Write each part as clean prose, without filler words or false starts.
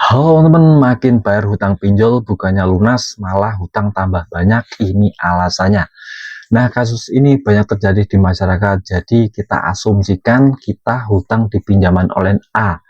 Halo teman-teman, makin bayar hutang pinjol bukannya lunas, malah hutang tambah banyak. Ini alasannya. Nah, kasus ini banyak terjadi di masyarakat. Jadi kita asumsikan kita hutang di pinjaman online A.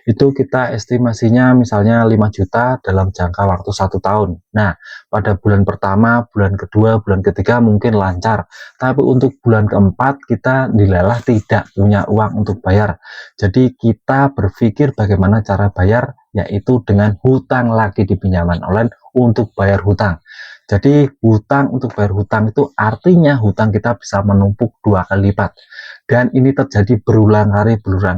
Itu kita estimasinya misalnya 5 juta dalam jangka waktu 1 tahun. Nah, pada bulan pertama, bulan kedua, bulan ketiga mungkin lancar. Tapi untuk bulan keempat kita dilelah tidak punya uang untuk bayar. Jadi kita berpikir bagaimana cara bayar, yaitu dengan hutang lagi di pinjaman online untuk bayar hutang. Jadi hutang untuk bayar hutang itu artinya hutang kita bisa menumpuk 2 kali lipat. Dan ini terjadi berulang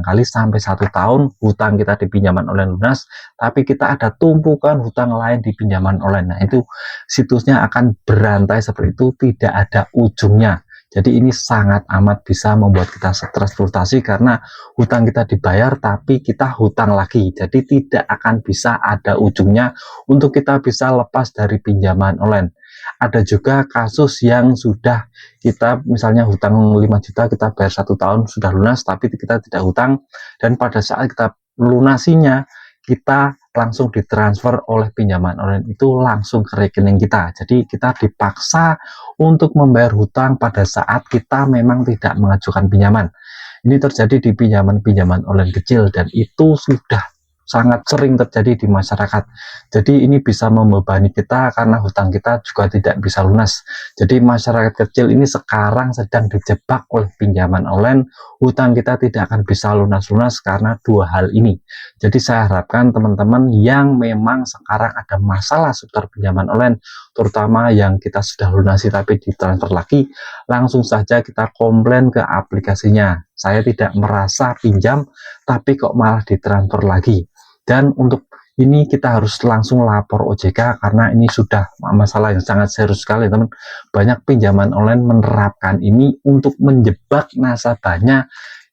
kali sampai 1 tahun hutang kita di pinjaman online lunas, tapi kita ada tumpukan hutang lain di pinjaman online. Nah, itu situsnya akan berantai seperti itu, tidak ada ujungnya. Jadi ini sangat amat bisa membuat kita stres frustasi karena hutang kita dibayar tapi kita hutang lagi. Jadi tidak akan bisa ada ujungnya untuk kita bisa lepas dari pinjaman online. Ada juga kasus yang sudah kita misalnya hutang 5 juta kita bayar 1 tahun sudah lunas tapi kita tidak hutang, dan pada saat kita lunasinya kita langsung ditransfer oleh pinjaman online itu langsung ke rekening kita. Jadi kita dipaksa untuk membayar hutang pada saat kita memang tidak mengajukan pinjaman. Ini terjadi di pinjaman-pinjaman online kecil dan itu sudah sangat sering terjadi di masyarakat. Jadi ini bisa membebani kita karena hutang kita juga tidak bisa lunas. Jadi masyarakat kecil ini sekarang sedang dijebak oleh pinjaman online. Hutang kita tidak akan bisa lunas-lunas karena dua hal ini. Jadi saya harapkan teman-teman yang memang sekarang ada masalah seputar pinjaman online, terutama yang kita sudah lunasi tapi ditransfer lagi, langsung saja kita komplain ke aplikasinya. Saya tidak merasa pinjam tapi kok malah ditransfer lagi. Dan untuk ini kita harus langsung lapor OJK karena ini sudah masalah yang sangat serius sekali, teman. Banyak pinjaman online menerapkan ini untuk menjebak nasabahnya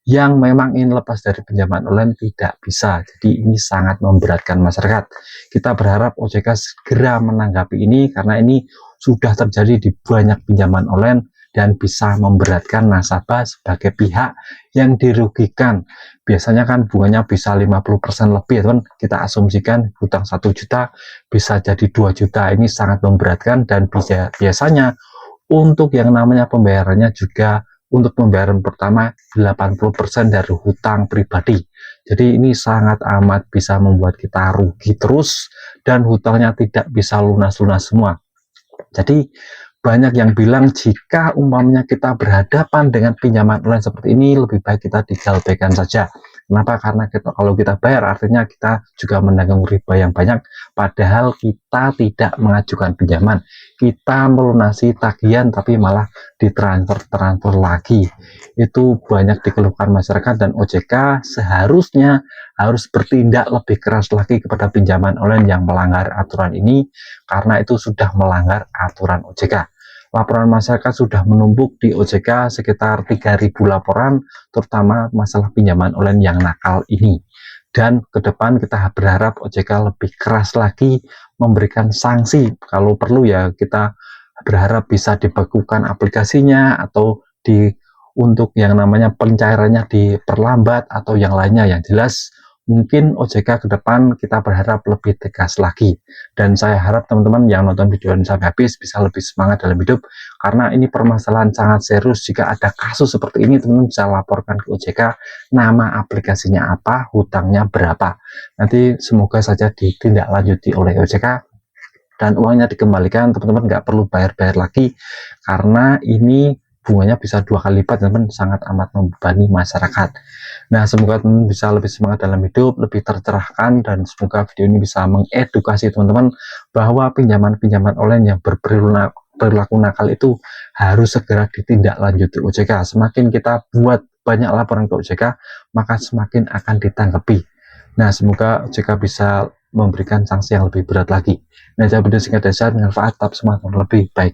yang memang ingin lepas dari pinjaman online tidak bisa. Jadi ini sangat memberatkan masyarakat. Kita berharap OJK segera menanggapi ini karena ini sudah terjadi di banyak pinjaman online dan bisa memberatkan nasabah sebagai pihak yang dirugikan. Biasanya kan bunganya bisa 50% lebih, teman. Kita asumsikan hutang 1 juta bisa jadi 2 juta. Ini sangat memberatkan dan biasanya untuk yang namanya pembayarannya juga untuk pembayaran pertama 80% dari hutang pribadi. Jadi ini sangat amat bisa membuat kita rugi terus dan hutangnya tidak bisa lunas-lunas semua. Jadi banyak yang bilang jika umpamanya kita berhadapan dengan pinjaman online seperti ini, lebih baik kita tinggal baikan saja. Kenapa? Karena kalau kita bayar artinya kita juga menanggung riba yang banyak, padahal kita tidak mengajukan pinjaman. Kita melunasi tagihan tapi malah ditransfer lagi. Itu banyak dikeluhkan masyarakat dan OJK seharusnya harus bertindak lebih keras lagi kepada pinjaman online yang melanggar aturan ini, karena itu sudah melanggar aturan OJK. Laporan masyarakat sudah menumpuk di OJK sekitar 3.000 laporan, terutama masalah pinjaman online yang nakal ini. Dan ke depan kita berharap OJK lebih keras lagi memberikan sanksi. Kalau perlu ya kita berharap bisa dibekukan aplikasinya atau untuk yang namanya pencairannya diperlambat atau yang lainnya. Yang jelas mungkin OJK ke depan kita berharap lebih tegas lagi, dan saya harap teman-teman yang nonton video ini sampai habis bisa lebih semangat dalam hidup karena ini permasalahan sangat serius. Jika ada kasus seperti ini, teman-teman bisa laporkan ke OJK, nama aplikasinya apa, hutangnya berapa. Nanti semoga saja ditindaklanjuti oleh OJK dan uangnya dikembalikan. Teman-teman nggak perlu bayar-bayar lagi karena ini bunganya bisa 2 kali lipat, teman-teman. Sangat amat membebani masyarakat. Nah, semoga teman-teman bisa lebih semangat dalam hidup, lebih tercerahkan, dan semoga video ini bisa mengedukasi teman-teman bahwa pinjaman-pinjaman online yang berperilaku nakal itu harus segera ditindaklanjuti OJK. Semakin kita buat banyak laporan ke OJK, maka semakin akan ditanggapi. Nah, semoga OJK bisa memberikan sanksi yang lebih berat lagi. Nah, jadi video singkat dan bermanfaat, tetap semangat lebih baik.